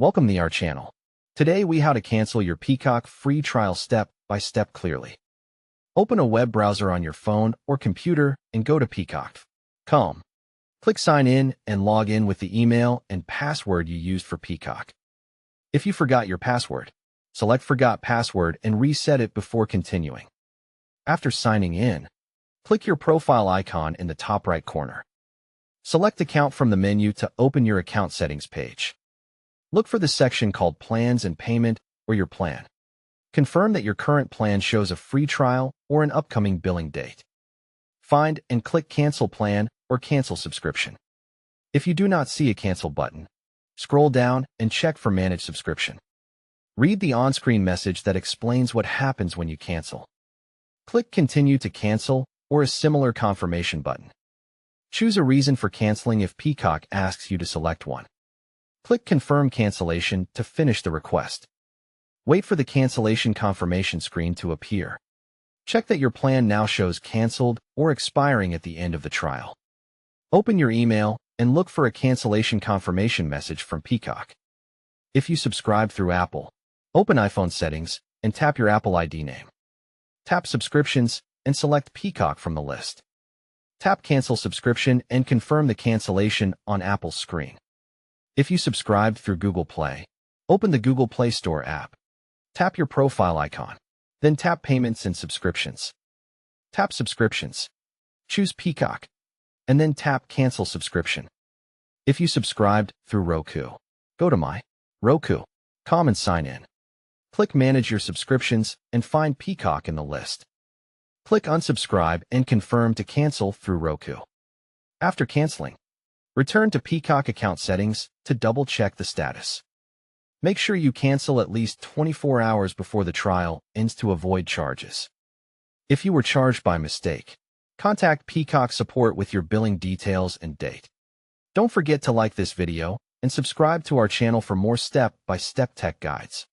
Welcome to our channel. Today we how to cancel your Peacock free trial step by step clearly. Open a web browser on your phone or computer and go to Peacock.com. Click sign in and log in with the email and password you used for Peacock. If you forgot your password, select forgot password and reset it before continuing. After signing in, click your profile icon in the top right corner. Select account from the menu to open your account settings page. Look for the section called Plans and Payment or your plan. Confirm that your current plan shows a free trial or an upcoming billing date. Find and click Cancel Plan or Cancel Subscription. If you do not see a Cancel button, scroll down and check for Manage Subscription. Read the on-screen message that explains what happens when you cancel. Click Continue to cancel or a similar confirmation button. Choose a reason for canceling if Peacock asks you to select one. Click Confirm Cancellation to finish the request. Wait for the cancellation confirmation screen to appear. Check that your plan now shows canceled or expiring at the end of the trial. Open your email and look for a cancellation confirmation message from Peacock. If you subscribe through Apple, open iPhone settings and tap your Apple ID name. Tap Subscriptions and select Peacock from the list. Tap Cancel Subscription and confirm the cancellation on Apple's screen. If you subscribed through Google Play, open the Google Play Store app. Tap your profile icon, then tap Payments and Subscriptions. Tap Subscriptions. Choose Peacock, and then tap Cancel Subscription. If you subscribed through Roku, go to My Roku.com and sign in. Click Manage Your Subscriptions and find Peacock in the list. Click Unsubscribe and confirm to cancel through Roku. After canceling, return to Peacock account settings to double-check the status. Make sure you cancel at least 24 hours before the trial ends to avoid charges. If you were charged by mistake, contact Peacock support with your billing details and date. Don't forget to like this video and subscribe to our channel for more step-by-step tech guides.